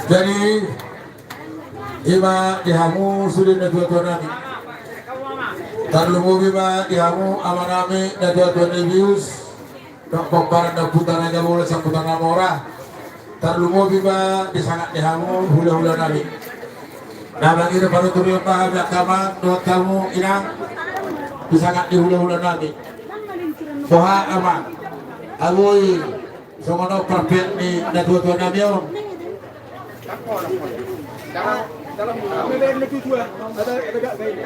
Jadi ima dihamu sudah natuatuan tarlumu bima dihamu amanami natuatuan ibius kokparan dan putaran jabul saputan namora tarlumu bima disangat dihamu hula-hula nabi nah bagi itu baru turun paham kama dua kamu inang disangat di hula-hula nabi poha aman awoi songono perfect ni natuatuan nabi om dalam lebih dua ada gak gini